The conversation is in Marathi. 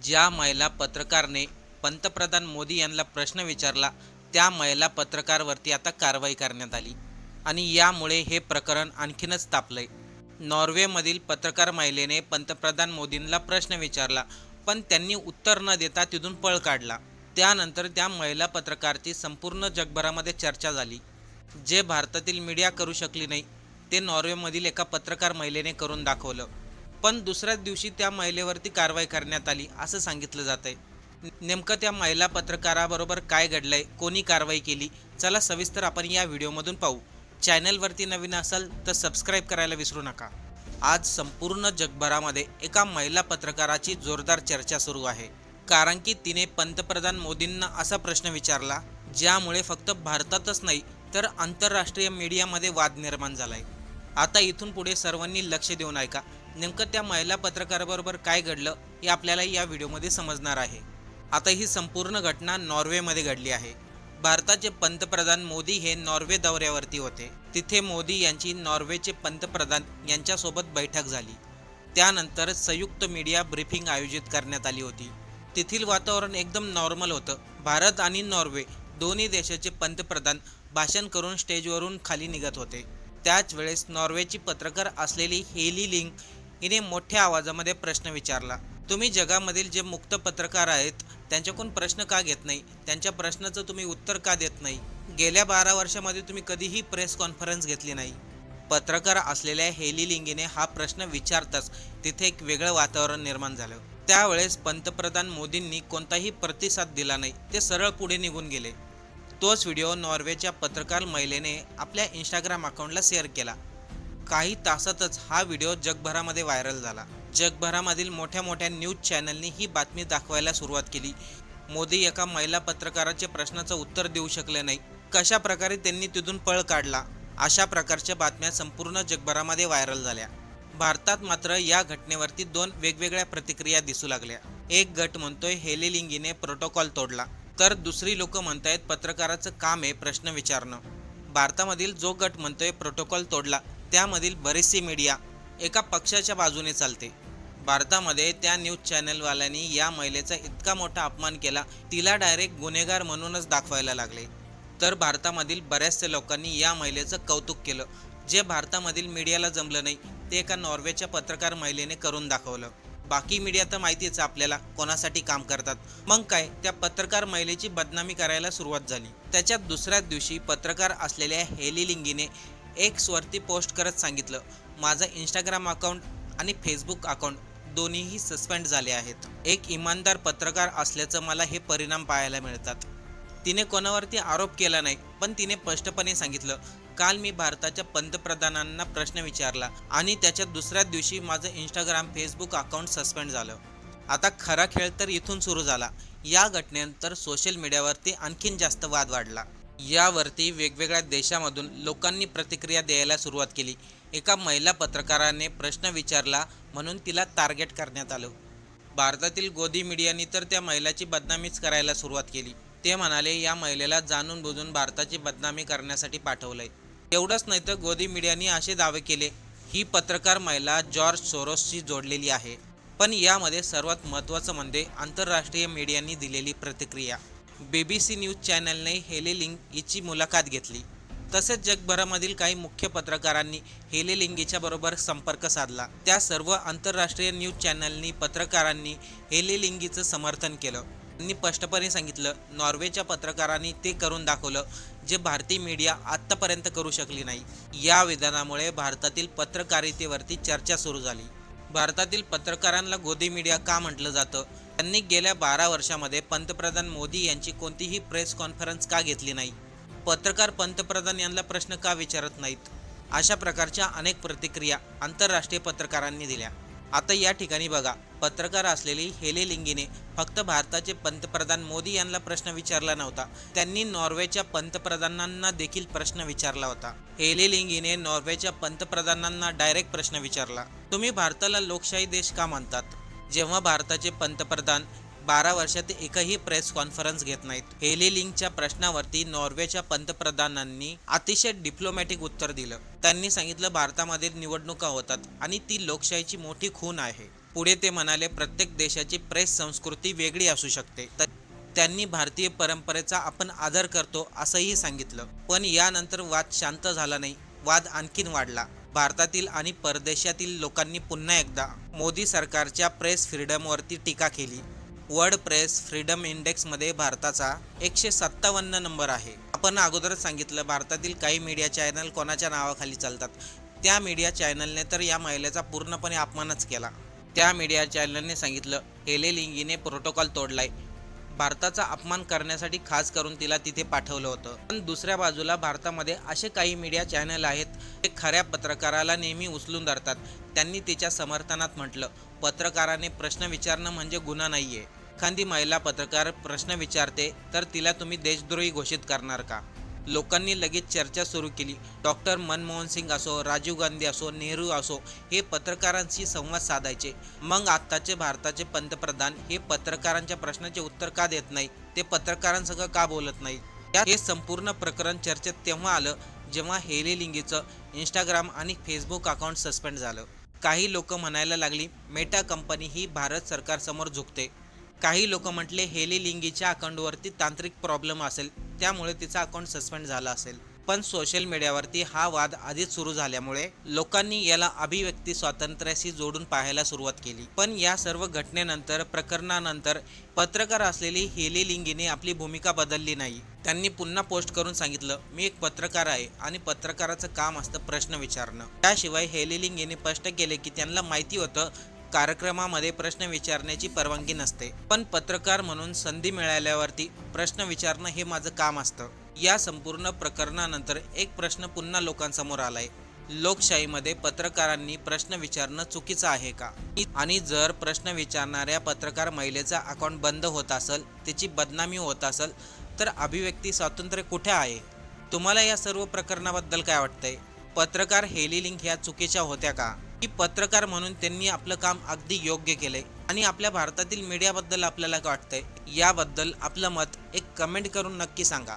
ज्या महिला पत्रकारने पंतप्रधान मोदी यांना प्रश्न विचारला त्या महिला पत्रकारवरती आता कारवाई करण्यात आली आणि यामुळे हे प्रकरण आणखीनच तापलंय. नॉर्वेमधील पत्रकार महिलेने पंतप्रधान मोदींना प्रश्न विचारला पण त्यांनी उत्तर न देता तिथून पळ काढला. त्यानंतर त्या महिला पत्रकारची संपूर्ण जगभरामध्ये चर्चा झाली. जे भारतातील मीडिया करू शकली नाही ते नॉर्वेमधील एका पत्रकार महिलेने करून दाखवलं. पण दुसऱ्याच दिवशी त्या महिलेवरती कारवाई करण्यात आली असं सांगितलं जात आहे. नेमकं त्या महिला पत्रकाराबरोबर काय घडलंय, कोणी कारवाई केली, चला सविस्तर आपण या व्हिडिओमधून पाहू. चॅनलवरती नवीन असाल तर सबस्क्राईब करायला विसरू नका. आज संपूर्ण जगभरामध्ये एका महिला पत्रकाराची जोरदार चर्चा सुरू आहे, कारण की तिने पंतप्रधान मोदींना असा प्रश्न विचारला ज्यामुळे फक्त भारतातच नाही तर आंतरराष्ट्रीय मीडियामध्ये वाद निर्माण झालाय. आता इथून पुढे सर्वांनी लक्ष देऊन ऐका. नेमकं त्या महिला पत्रकाराबरोबर काय घडलं हे आपल्याला या व्हिडिओमध्ये समजणार आहे. आता ही संपूर्ण घटना नॉर्वेमध्ये घडली आहे. भारताचे पंतप्रधान मोदी हे नॉर्वे दौऱ्यावरती होते. तिथे मोदी यांची नॉर्वेचे पंतप्रधान यांच्यासोबत बैठक झाली. त्यानंतर संयुक्त मीडिया ब्रीफिंग आयोजित करण्यात आली होती. तेथील वातावरण एकदम नॉर्मल होतं. भारत आणि नॉर्वे दोन्ही देशाचे पंतप्रधान भाषण करून स्टेजवरून खाली निघत होते. त्याच वेळेस नॉर्वेची पत्रकार असलेली हेली लिंग हिने मोठ्या आवाजामध्ये प्रश्न विचारला, तुम्ही जगामधील जे मुक्त पत्रकार आहेत त्यांच्याकडून प्रश्न का घेत नाही, त्यांच्या प्रश्नाचं तुम्ही उत्तर का देत नाही? गेल्या 12 वर्षामध्ये तुम्ही कधीही प्रेस कॉन्फरन्स घेतली नाही. पत्रकार असलेल्या हेली लिंगीने हा प्रश्न विचारताच तिथे एक वेगळं वातावरण निर्माण झालं. त्यावेळेस पंतप्रधान मोदींनी कोणताही प्रतिसाद दिला नाही. ते सरळ पुढे निघून गेले. तोच व्हिडिओ नॉर्वेच्या पत्रकार महिलेने आपल्या इंस्टाग्राम अकाउंटला शेअर केला. काही तासातच हा व्हिडिओ जगभरामध्ये व्हायरल झाला. जगभरामधील मोठ्या मोठ्या न्यूज चॅनलनी ही बातमी दाखवायला सुरुवात केली. मोदी एका महिला पत्रकाराच्या प्रश्नाचं उत्तर देऊ शकले नाही, कशा प्रकारे त्यांनी तिथून पळ काढला, अशा प्रकारच्या बातम्या संपूर्ण जगभरामध्ये व्हायरल झाल्या. भारतात मात्र या घटनेवरती 2 वेगवेगळ्या प्रतिक्रिया दिसू लागल्या. एक गट म्हणतोय हेली लिंगीने प्रोटोकॉल तोडला, तर दुसरी लोक म्हणतायत पत्रकाराचं काम आहे प्रश्न विचारणं. भारतामधील जो गट म्हणतोय प्रोटोकॉल तोडला त्यामधील बरीचशी मीडिया एका पक्षाच्या बाजूने चालते. भारतामध्ये त्या न्यूज चॅनलवाल्यांनी या महिलेचा इतका मोठा अपमान केला, तिला डायरेक्ट गुन्हेगार म्हणूनच दाखवायला लागले. तर भारतामधील बऱ्याचशा लोकांनी या महिलेचं कौतुक केलं. जे भारतामधील मीडियाला जमलं नाही ते एका नॉर्वेच्या पत्रकार महिलेने करून दाखवलं. बाकी मीडिया तर माहितीच आपल्याला कोणासाठी काम करतात. मग काय, त्या पत्रकार महिलेची बदनामी करायला सुरुवात झाली. त्याच्यात दुसऱ्याच दिवशी पत्रकार असलेल्या हेली लिंगीने एक्सवरती पोस्ट करत सांगितलं, माझं इंस्टाग्राम अकाउंट आणि फेसबुक अकाउंट दोन्हीही सस्पेंड झाले आहेत. एक इमानदार पत्रकार असल्याचं मला हे परिणाम पाहायला मिळतात. तिने कोणावरती आरोप केला नाही, पण तिने स्पष्टपणे सांगितलं, काल मी भारताच्या पंतप्रधानांना प्रश्न विचारला आणि त्याच्या दुसऱ्याच दिवशी माझं इंस्टाग्राम फेसबुक अकाउंट सस्पेंड झालं. आता खरा खेळ तर इथून सुरू झाला. या घटनेनंतर सोशल मीडियावरती आणखीन जास्त वाद वाढला. यावरती वेगवेगळ्या देशामधून लोकांनी प्रतिक्रिया द्यायला सुरुवात केली. एका महिला पत्रकाराने प्रश्न विचारला म्हणून तिला टार्गेट करण्यात आलं. भारतातील गोदी मीडियानी तर त्या महिलेची बदनामीच करायला सुरुवात केली. ते म्हणाले या महिलेला जाणून बुजून भारताची बदनामी करण्यासाठी पाठवलंय. एवढंच नाही तर गोदी मीडियानी असे दावे केले ही पत्रकार महिला जॉर्ज सोरोसशी जोडलेली आहे. पण यामध्ये सर्वात महत्त्वाचं म्हणजे आंतरराष्ट्रीय मीडियांनी दिलेली प्रतिक्रिया. BBC न्यूज चॅनलने हेली लिंग हिची मुलाखत घेतली. तसेच जगभरामधील काही मुख्य पत्रकारांनी हेली लिंग हिच्याबरोबर संपर्क साधला. त्या सर्व आंतरराष्ट्रीय न्यूज चॅनलनी पत्रकारांनी हेली लिंग हिचं समर्थन केलं. त्यांनी स्पष्टपणे सांगितलं, नॉर्वेच्या पत्रकारांनी ते करून दाखवलं जे भारतीय मीडिया आत्तापर्यंत करू शकली नाही. या विधानामुळे भारतातील पत्रकारितेवरती चर्चा सुरू झाली. भारतातील पत्रकारांना गोदी मीडिया का म्हटलं जातं? त्यांनी गेल्या 12 वर्षामध्ये पंतप्रधान मोदी यांची कोणतीही प्रेस कॉन्फरन्स का घेतली नाही? पत्रकार पंतप्रधान यांना प्रश्न का विचारत नाहीत? अशा प्रकारच्या अनेक प्रतिक्रिया आंतरराष्ट्रीय पत्रकारांनी दिल्या. आता या ठिकाणी बघा, पत्रकार असलेली हेली लिंगीने फक्त भारताचे पंतप्रधान मोदी यांना प्रश्न विचारला नव्हता, त्यांनी नॉर्वेच्या पंतप्रधानांना देखील प्रश्न विचारला होता. हेली लिंगीने नॉर्वेच्या पंतप्रधानांना डायरेक्ट प्रश्न विचारला, तुम्ही भारताला लोकशाही देश का मानतात? जेव्हा भारताचे पंतप्रधान 12 वर्षात एकही प्रेस कॉन्फरन्स घेत नाहीत. हेली लिंगच्या प्रश्नावरती नॉर्वेच्या पंतप्रधानांनी अतिशय डिप्लोमॅटिक उत्तर दिलं. त्यांनी सांगितलं भारतामध्ये निवडणुका होतात आणि ती लोकशाहीची मोठी खून आहे. पुढे ते म्हणाले, प्रत्येक देशाची प्रेस संस्कृती वेगळी असू शकते. त्यांनी भारतीय परंपरेचा आपण आदर करतो असंही सांगितलं. पण यानंतर वाद शांत झाला नाही, वाद आणखीन वाढला. भारतातील आणि परदेशातील लोकांनी पुन्हा एकदा मोदी सरकारच्या प्रेस फ्रीडमवरती टीका केली. वर्ल्ड प्रेस फ्रीडम इंडेक्समध्ये भारताचा 157 नंबर आहे. आपण अगोदरच सांगितलं, भारतातील काही मीडिया चॅनल कोणाच्या नावाखाली चालतात. त्या मीडिया चॅनलने तर या महिलेचा पूर्णपणे अपमानच केला. त्या मीडिया चॅनलने सांगितलं, हेले लिंगीने प्रोटोकॉल तोडलाय. भारताचा अपमान करण्यासाठी खास करून तिला तिथे पाठवलं होतं. पण दुसऱ्या बाजूला भारतामध्ये असे काही मीडिया चॅनल आहेत ते खऱ्या पत्रकाराला नेहमी उचलून धरतात. त्यांनी तिच्या समर्थनात म्हटलं, पत्रकाराने प्रश्न विचारणं म्हणजे गुन्हा नाहीये. एखादी महिला पत्रकार प्रश्न विचारते तर तिला तुम्ही देशद्रोही घोषित करणार का? लोकांनी लगेच चर्चा सुरू केली. डॉक्टर मनमोहन सिंग असो, राजीव गांधी असो, नेहरू असो, हे पत्रकारांशी संवाद साधायचे. मग आत्ताचे भारताचे पंतप्रधान हे पत्रकारांच्या प्रश्नाचे उत्तर का देत नाही? ते पत्रकारांसंग का बोलत नाही? हे संपूर्ण प्रकरण चर्चेत तेव्हा आलं जेव्हा हेले लिंगीचं इंस्टाग्राम आणि फेसबुक अकाउंट सस्पेंड झालं. काही लोक म्हणायला लागली, मेटा कंपनी ही भारत सरकारसमोर झुकते. काही लोक म्हटले, हेले लिंगीच्या अकाउंटवरती तांत्रिक प्रॉब्लेम असेल, त्यामुळे तिचा अकाउंट सस्पेंड झाला असेल. पण सोशल मीडियावरती हा वाद आधीच सुरू झाल्यामुळे लोकांनी याला अभिव्यक्ती स्वातंत्र्याशी जोडून पाहायला सुरुवात केली. पण या सर्व घटनेनंतर, प्रकरणानंतर पत्रकार असलेली हेले लिंगीने आपली भूमिका बदलली नाही. त्यांनी पुन्हा पोस्ट करून सांगितलं, मी एक पत्रकार आहे आणि पत्रकाराचं काम असतं प्रश्न विचारणं. त्याशिवाय हेले लिंगीने स्पष्ट केले की त्यांना माहिती होतं कार्यक्रमामध्ये प्रश्न विचारण्याची परवानगी नसते, पण पत्रकार म्हणून संधी मिळाल्यावरती प्रश्न विचारणं हे माझं काम असतं. या संपूर्ण प्रकरणानंतर एक प्रश्न पुन्हा लोकांसमोर आलाय, लोकशाहीमध्ये पत्रकारांनी प्रश्न विचारणं चुकीचं आहे का? आणि जर प्रश्न विचारणाऱ्या पत्रकार महिलेचा अकाउंट बंद होत असेल, तिची बदनामी होत असेल, तर अभिव्यक्ती स्वातंत्र्य कुठे आहे? तुम्हाला या सर्व प्रकरणाबद्दल काय वाटतंय? पत्रकार हेले लिंग ह्या चुकीच्या होत्या का, की पत्रकार म्हणून त्यांनी आपलं काम अगदी योग्य केलंय? आणि आपल्या भारतातील मीडियाबद्दल आपल्याला काय वाटतंय? याबद्दल आपलं मत एक कमेंट करून नक्की सांगा.